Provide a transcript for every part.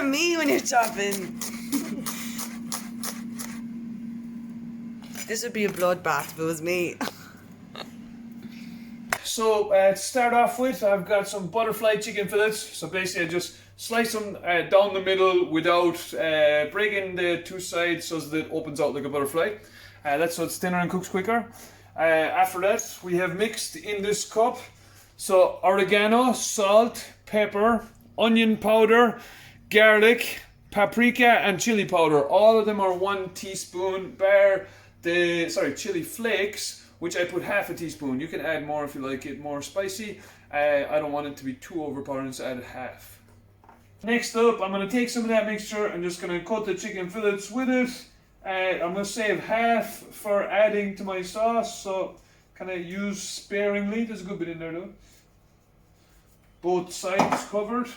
on me when you're chopping. This would be a bloodbath if it was me. So to start off with, I've got some butterfly chicken fillets. So basically I just slice them down the middle without breaking the two sides so that it opens out like a butterfly. That's so it's thinner and cooks quicker. After that, we have mixed in this cup, so oregano, salt, pepper, onion powder, garlic, paprika and chili powder. All of them are 1 teaspoon, bar the chili flakes, which I put half a teaspoon. You can add more if you like it more spicy. I don't want it to be too overpowering, so add half. Next up, I'm going to take some of that mixture and just going to cut the chicken fillets with it. I'm going to save half for adding to my sauce, so kind of use sparingly. There's a good bit in there though. Both sides covered.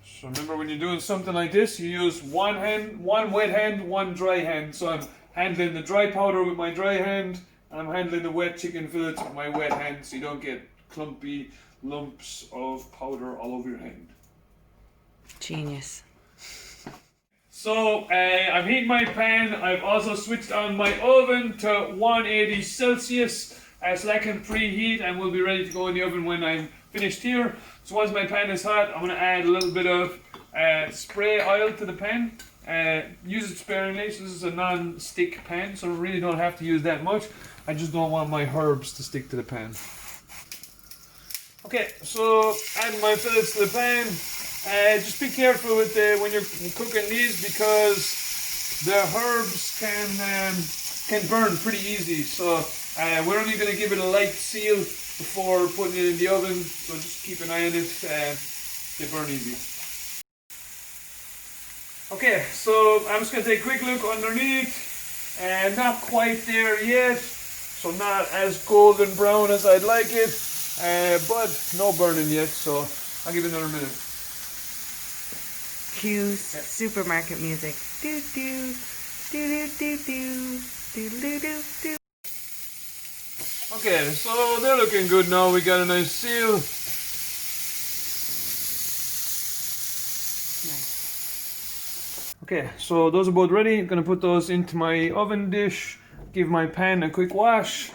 So remember, when you're doing something like this, you use one wet hand, one dry hand. So I'm handling the dry powder with my dry hand, and I'm handling the wet chicken fillets with my wet hand, so you don't get clumpy lumps of powder all over your hand. Genius. So I'm heating my pan. I've also switched on my oven to 180 Celsius so that can preheat and we'll be ready to go in the oven when I'm finished here. So once my pan is hot, I'm going to add a little bit of spray oil to the pan. Use it sparingly. So this is a non-stick pan, so I really don't have to use that much. I just don't want my herbs to stick to the pan. Okay, so add my fillets to the pan. Just be careful with when you're cooking these, because the herbs can burn pretty easy. So we're only going to give it a light seal before putting it in the oven. So just keep an eye on it. They burn easy. Okay, so I'm just going to take a quick look underneath. Not quite there yet. So not as golden brown as I'd like it. But no burning yet. So I'll give it another minute. Cue supermarket music. Do do do do do do do do do. Okay, so they're looking good now. We got a nice seal. Nice. Okay, so those are both ready. I'm gonna put those into my oven dish. Give my pan a quick wash.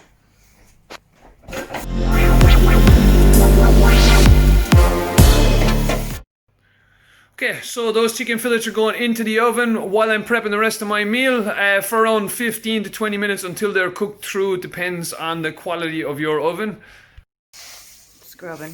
Okay, so those chicken fillets are going into the oven while I'm prepping the rest of my meal for around 15 to 20 minutes until they're cooked through. It depends on the quality of your oven. Scrubbing.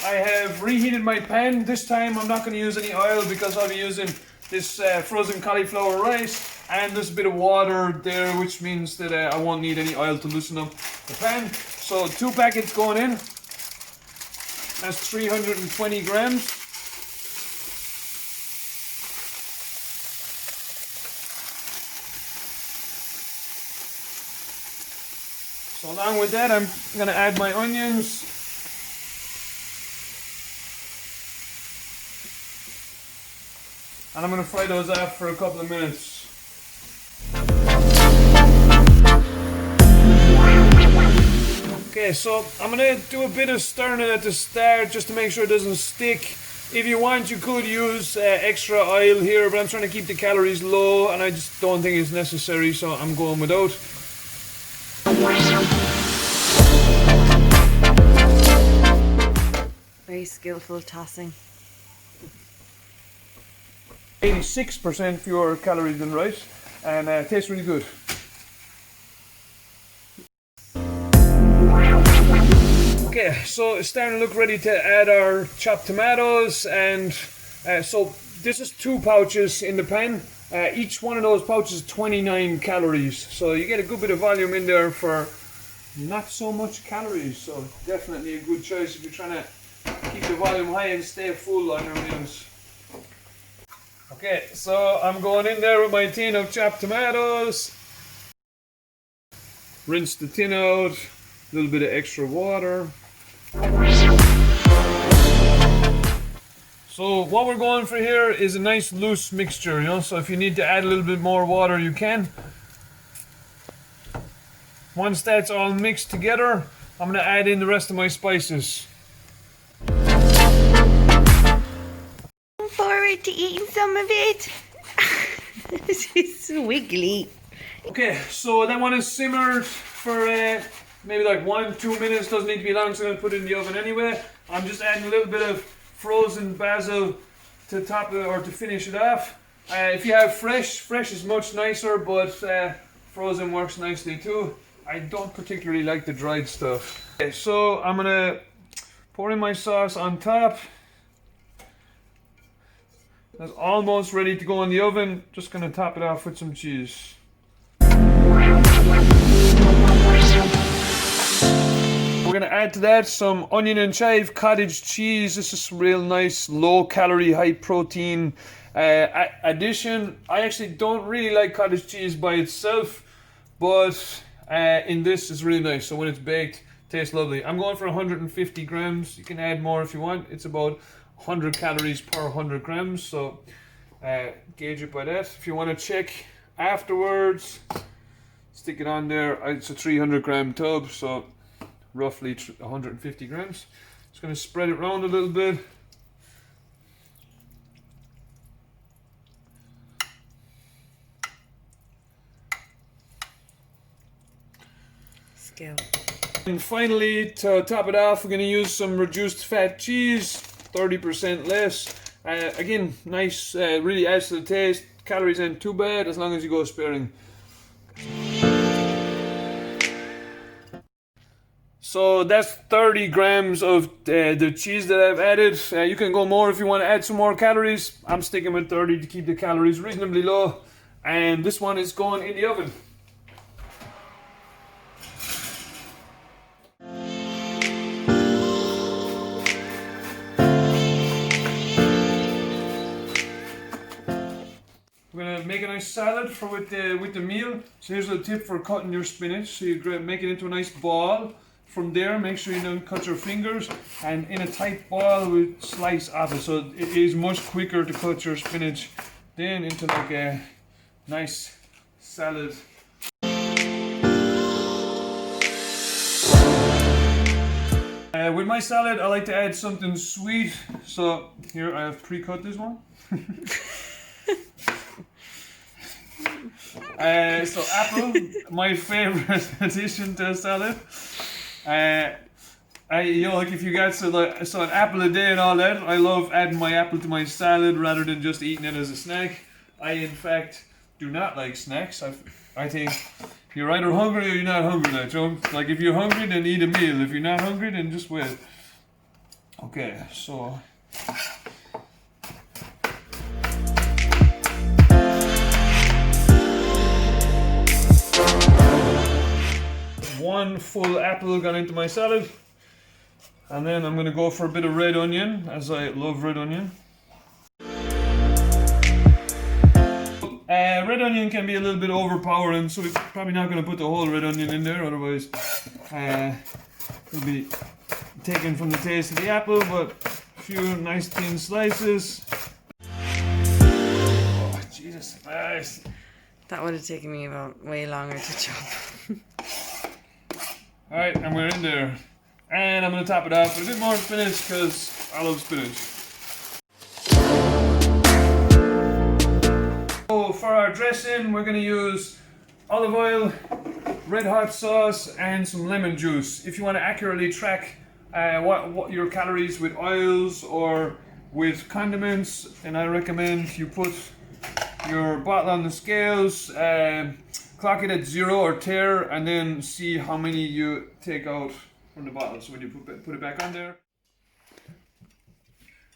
I have reheated my pan. This time I'm not going to use any oil because I'll be using this frozen cauliflower rice, and there's a bit of water there, which means that I won't need any oil to loosen up the pan. So 2 packets going in. That's 320 grams. So along with that, I'm going to add my onions. And I'm going to fry those off for a couple of minutes. Okay, so I'm going to do a bit of stirring it at the start just to make sure it doesn't stick. If you want, you could use extra oil here, but I'm trying to keep the calories low and I just don't think it's necessary, so I'm going without. Very skillful tossing. 86% fewer calories than rice, and tastes really good. Okay, so it's starting to look ready to add our chopped tomatoes, and so this is 2 pouches in the pan. Each one of those pouches is 29 calories, so you get a good bit of volume in there for not so much calories, so definitely a good choice if you're trying to keep the volume high and stay full on your meals. Okay, so I'm going in there with my tin of chopped tomatoes. Rinse the tin out, a little bit of extra water. So what we're going for here is a nice loose mixture, so if you need to add a little bit more water, you can. Once that's all mixed together, I'm gonna add in the rest of my spices. Looking forward to eating some of it. It's wiggly. Okay, so that one is simmered for maybe like 1-2 minutes. Doesn't need to be long, so I'm gonna put it in the oven anyway. I'm just adding a little bit of frozen basil to top it or to finish it off. If you have fresh is much nicer, but frozen works nicely too. I don't particularly like the dried stuff. Okay, so I'm gonna pour in my sauce on top. That's almost ready to go in the oven. Just gonna top it off with some cheese. We're gonna add to that some onion and chive cottage cheese. This is some real nice low calorie, high protein addition. I actually don't really like cottage cheese by itself, but in this it's really nice. So when it's baked, it tastes lovely. I'm going for 150 grams. You can add more if you want. It's about 100 calories per 100 grams. So gauge it by that. If you want to check afterwards, stick it on there. It's a 300 gram tub, so roughly 150 grams. Just going to spread it around a little bit. Skill. And finally, to top it off, we're going to use some reduced fat cheese, 30% less. Again, nice, really adds to the taste. Calories ain't too bad as long as you go sparing. So that's 30 grams of the cheese that I've added. You can go more if you want to add some more calories. I'm sticking with 30 to keep the calories reasonably low. And this one is going in the oven. We're gonna make a nice salad for with the meal. So here's a tip for cutting your spinach. So you make it into a nice ball. From there, make sure you don't cut your fingers, and in a tight ball with slice off it. So it is much quicker to cut your spinach then into like a nice salad. With my salad, I like to add something sweet. So here I have pre-cut this one. So apple, my favorite addition to a salad. Like if you got so an apple a day and all that, I love adding my apple to my salad rather than just eating it as a snack. I in fact do not like snacks. I think you're either hungry or you're not hungry. Like if you're hungry, then eat a meal. If you're not hungry, then just wait. Okay, so. One full apple gone into my salad, and then I'm going to go for a bit of red onion, as I love red onion. Red onion can be a little bit overpowering, so we're probably not going to put the whole red onion in there, otherwise it'll be taken from the taste of the apple, but a few nice thin slices. Oh, Jesus Christ. That would have taken me about way longer to chop. Alright, and we're in there. And I'm going to top it off with a bit more spinach because I love spinach. So for our dressing, we're going to use olive oil, red hot sauce, and some lemon juice. If you want to accurately track what your calories with oils or with condiments, then I recommend you put your bottle on the scales, clock it at 0 or tear, and then see how many you take out from the bottle. So when you put it back on there.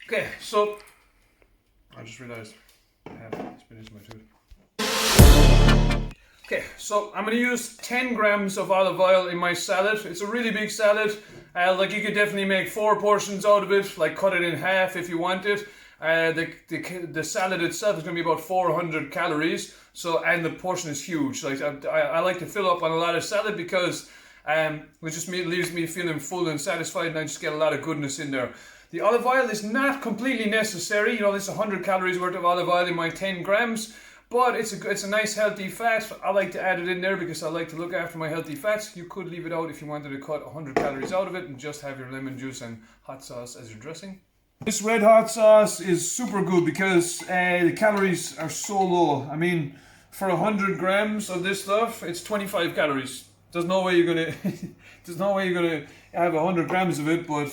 Okay, so I just realized I have spinach in my tooth. Okay, so I'm going to use 10 grams of olive oil in my salad. It's a really big salad. Like you could definitely make 4 portions out of it, like cut it in half if you want it. The salad itself is going to be about 400 calories. So, and the portion is huge. Like I like to fill up on a lot of salad because it just leaves me feeling full and satisfied, and I just get a lot of goodness in there. The olive oil is not completely necessary. You know, there's 100 calories worth of olive oil in my 10 grams. But it's a nice healthy fat. I like to add it in there because I like to look after my healthy fats. You could leave it out if you wanted to cut 100 calories out of it and just have your lemon juice and hot sauce as your dressing. This red hot sauce is super good because the calories are so low. I mean, for 100 grams of this stuff, it's 25 calories. There's no way you're gonna have 100 grams of it, but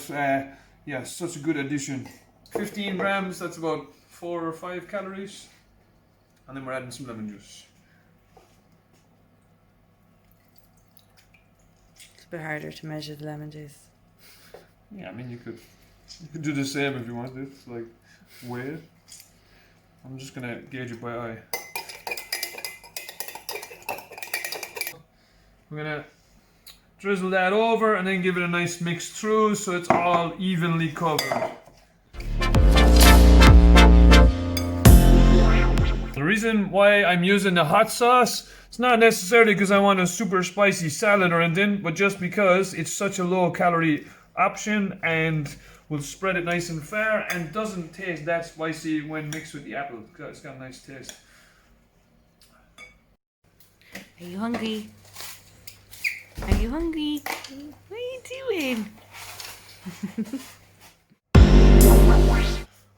yeah, such a good addition. 15 grams, that's about 4 or 5 calories. And then we're adding some lemon juice. It's a bit harder to measure the lemon juice. Yeah, I mean you could do the same if you wanted, like weigh it. I'm just gonna gauge it by eye. We're gonna drizzle that over and then give it a nice mix through so it's all evenly covered. The reason why I'm using the hot sauce, it's not necessarily because I want a super spicy salad or anything, but just because it's such a low calorie option and will spread it nice and fair and doesn't taste that spicy when mixed with the apple. It's got a nice taste. Are you hungry? Are you hungry? What are you doing?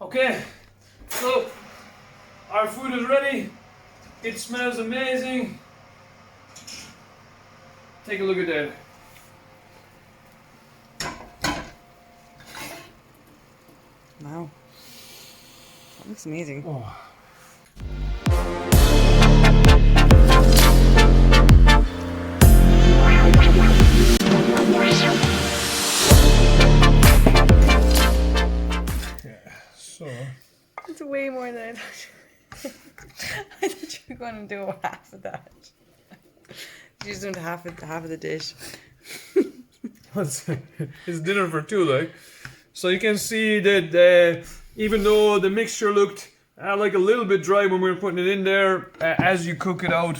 Okay, so our food is ready. It smells amazing. Take a look at that. Wow. That looks amazing. Oh. Yeah, so. It's way more than I thought. I thought you were going to do half of that. You just doing half of the dish. It's dinner for two, like. So you can see that even though the mixture looked like a little bit dry when we were putting it in there, as you cook it out,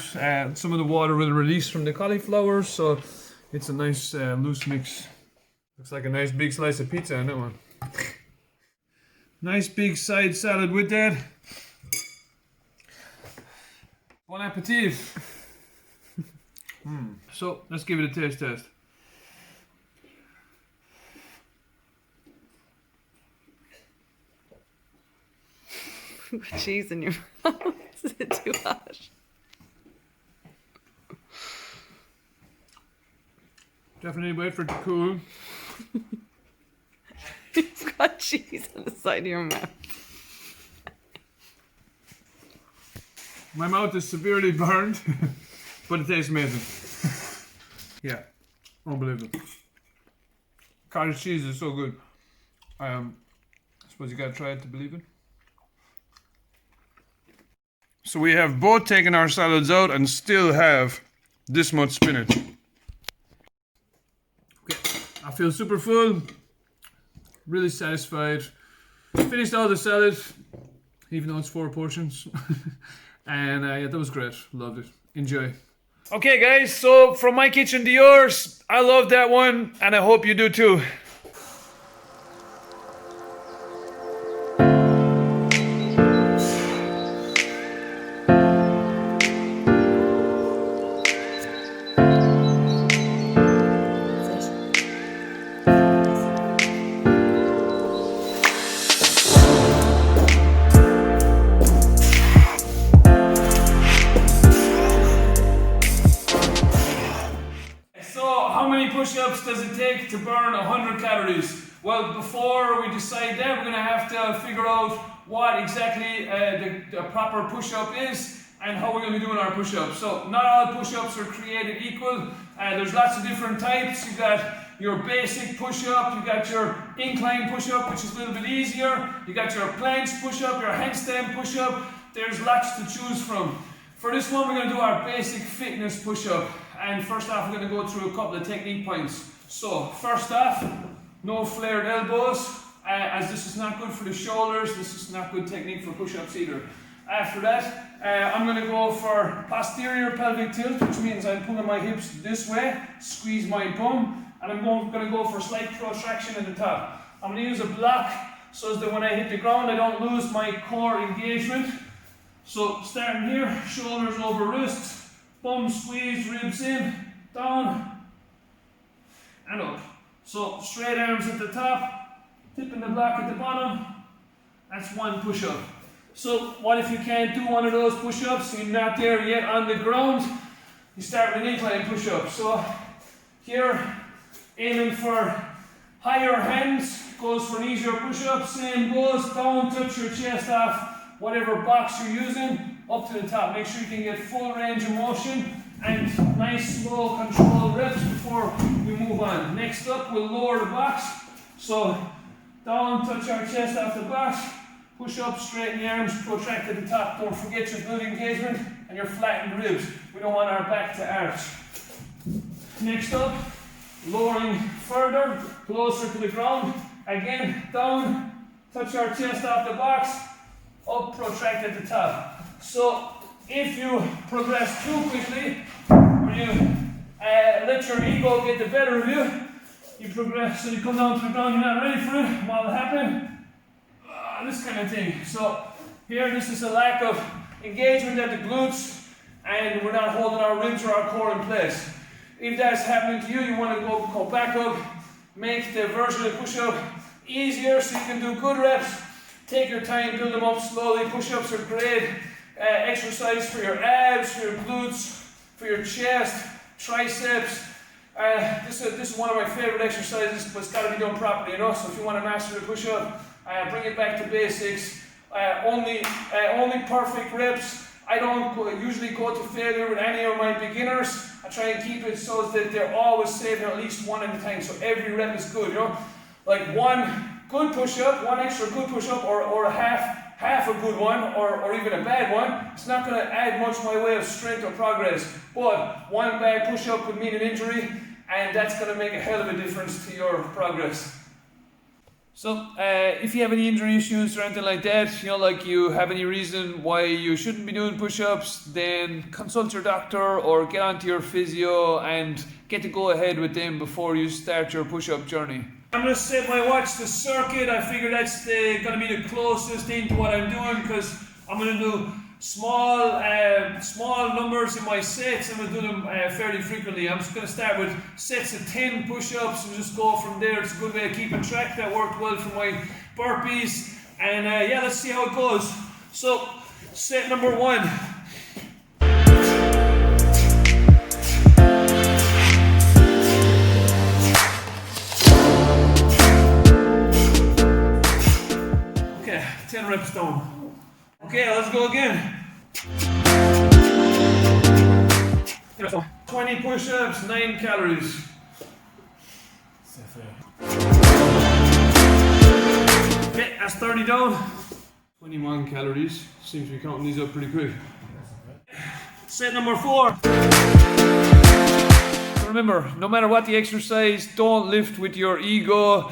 some of the water will release from the cauliflower, so it's a nice loose mix. Looks like a nice big slice of pizza on that one. Nice big side salad with that. Bon appetit. So let's give it a taste test. Cheese in your mouth. Is it too hot? Definitely wait for it to cool. You've got cheese on the side of your mouth. My mouth is severely burned, but it tastes amazing. Yeah, unbelievable. Cottage cheese is so good. I suppose you gotta try it to believe it. So we have both taken our salads out and still have this much spinach. Okay, I feel super full, really satisfied. Finished all the salad, even though it's 4 portions. And yeah, that was great, loved it. Enjoy. Okay guys, so from my kitchen to yours, I love that one and I hope you do too. Push-ups does it take to burn 100 calories? Well, before we decide that, we're going to have to figure out what exactly the proper push-up is and how we're going to be doing our push-ups. So not all push-ups are created equal. There's lots of different types. You've got your basic push-up, you've got your incline push-up, which is a little bit easier. You got your planche push-up, your handstand push-up. There's lots to choose from. For this one, we're going to do our basic fitness push-up. And first off, we're going to go through a couple of technique points. So, first off, no flared elbows, as this is not good for the shoulders. This is not good technique for push-ups either. After that, I'm going to go for posterior pelvic tilt, which means I'm pulling my hips this way, squeeze my bum, and I'm going to go for slight protraction at the top. I'm going to use a block so that when I hit the ground, I don't lose my core engagement. So starting here, shoulders over wrists, bum squeeze, ribs in, down, and up. So straight arms at the top, tipping the block at the bottom. That's one push-up. So what if you can't do one of those push-ups, you're not there yet on the ground, you start with an incline push-up. So here, aiming for higher hands, goes for an easier push-up, same goes, down, touch your chest off whatever box you're using, up to the top. Make sure you can get full range of motion and nice, slow, controlled reps before we move on. Next up, we'll lower the box. So down, touch our chest off the box, push up, straighten the arms, protract at the top. Don't forget your glute engagement and your flattened ribs. We don't want our back to arch. Next up, lowering further, closer to the ground. Again, down, touch our chest off the box, up, protract at the top. So if you progress too quickly, or you let your ego get the better of you, you progress, so you come down to the ground, you're not ready for it, what'll happen? This kind of thing. So here, this is a lack of engagement at the glutes, and we're not holding our ribs or our core in place. If that's happening to you, you want to go back up, make the version of push-up easier so you can do good reps. Take your time, build them up slowly. Push-ups are great exercise for your abs, for your glutes, for your chest, triceps. This is one of my favorite exercises, but it's got to be done properly, you know. So if you want to master the push-up, bring it back to basics. Only perfect reps. I don't usually go to failure with any of my beginners. I try and keep it so that they're always saving at least one at a time. So every rep is good, you know. Like one good push-up, one extra good push-up, or a half a good one, or even a bad one. It's not going to add much in my way of strength or progress. But one bad push-up could mean an injury, and that's going to make a hell of a difference to your progress. So, if you have any injury issues or anything like that, you know, like you have any reason why you shouldn't be doing push-ups, then consult your doctor or get onto your physio and get to go ahead with them before you start your push-up journey. I'm going to set my watch to circuit. I figure that's going to be the closest thing to what I'm doing, because I'm going to do small numbers in my sets. I'm going to do them fairly frequently. I'm just going to start with sets of 10 push-ups and just go from there. It's a good way of keeping track. That worked well for my burpees. And yeah, let's see how it goes. So, set number 1. Okay, 10 reps down. Okay, let's go again. 20 push-ups, 9 calories. Okay, that's 30 down. 21 calories. Seems to be counting these up pretty quick. Set number 4. Remember, no matter what the exercise, don't lift with your ego.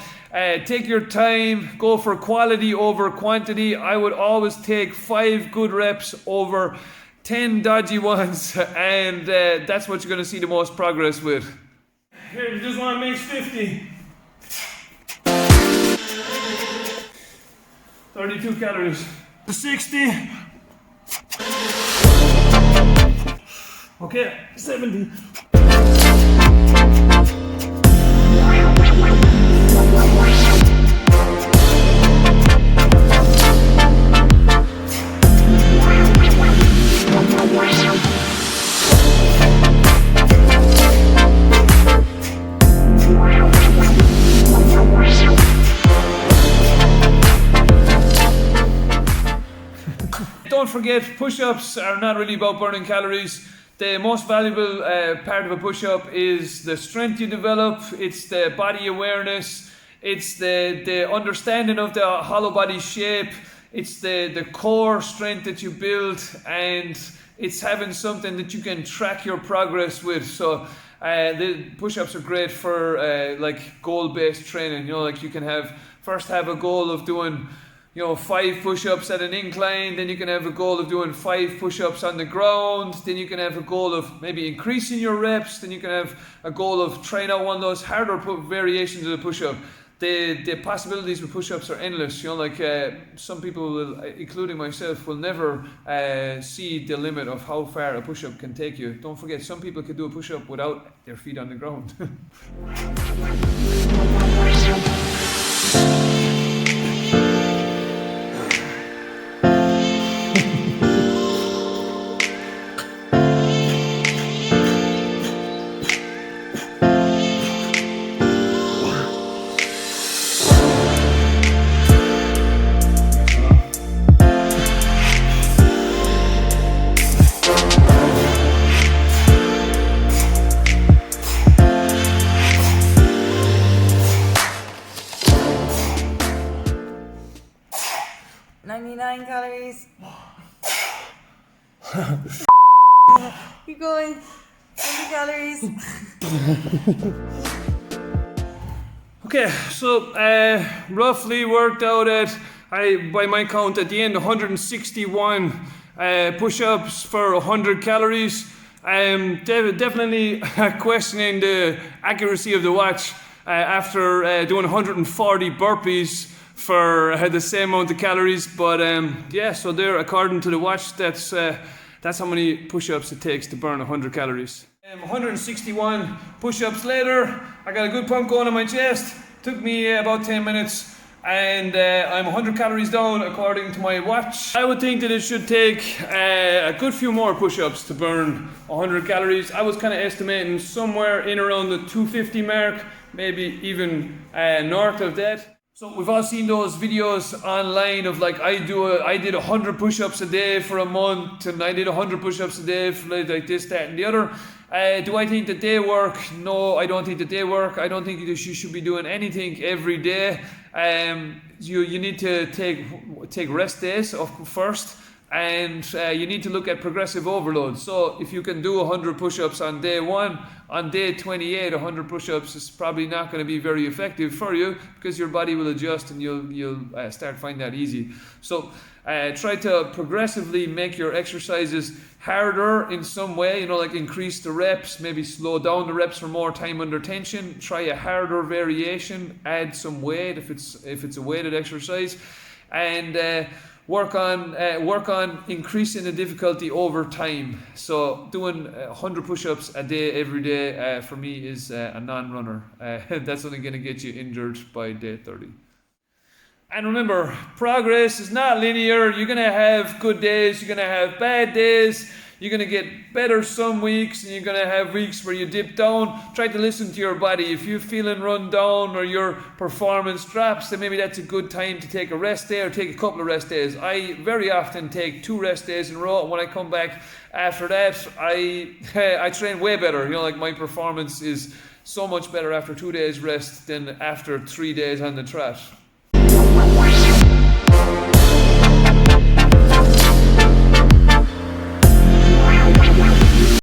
Take your time, go for quality over quantity. I would always take 5 good reps over 10 dodgy ones, and that's what you're going to see the most progress with. Here, this one makes 50. 32 calories. 60. Okay, 70. Don't forget, push-ups are not really about burning calories. The most valuable part of a push-up is the strength you develop, it's the body awareness, it's the understanding of the hollow body shape, it's the core strength that you build, and it's having something that you can track your progress with. So the push-ups are great for like goal-based training. You know, like you can first have a goal of doing 5 push-ups at an incline, then you can have a goal of doing 5 push-ups on the ground, then you can have a goal of maybe increasing your reps, then you can have a goal of trying out one of those harder variations of the push-up. the possibilities with push-ups are endless. You know, like some people will, including myself, will never see the limit of how far a push-up can take you. Don't forget, some people can do a push-up without their feet on the ground. Calories. Keep going. 20 calories. Okay, so roughly worked out at, by my count, at the end, 161 push-ups for 100 calories. Definitely questioning the accuracy of the watch after doing 140 burpees for the same amount of calories, but yeah, so there, according to the watch, that's how many push-ups it takes to burn 100 calories. 161 push-ups later, I got a good pump going on my chest. Took me about 10 minutes, and I'm 100 calories down according to my watch. I would think that it should take a good few more push-ups to burn 100 calories. I was kind of estimating somewhere in around the 250 mark, maybe even north of that. So we've all seen those videos online of like, I did 100 push-ups a day for a month, and I did 100 push-ups a day for like this, that and the other. Do I think that they work? No, I don't think that they work. I don't think that you should be doing anything every day. You need to take rest days first, and you need to look at progressive overload. So if you can do 100 push-ups on day 1, on day 28, 100 push-ups is probably not going to be very effective for you, because your body will adjust and you'll start finding that easy. So try to progressively make your exercises harder in some way, you know, like increase the reps, maybe slow down the reps for more time under tension. Try a harder variation, add some weight if it's a weighted exercise, and work on increasing the difficulty over time. So doing 100 push-ups a day every day for me is a non-runner. That's only going to get you injured by day 30. And remember, progress is not linear. You're going to have good days, you're going to have bad days. You're going to get better some weeks, and you're going to have weeks where you dip down. Try to listen to your body. If you're feeling run down or your performance drops, then maybe that's a good time to take a rest day or take a couple of rest days. I very often take 2 rest days in a row, and when I come back after that, I train way better. You know, like my performance is so much better after 2 days rest than after 3 days on the trot.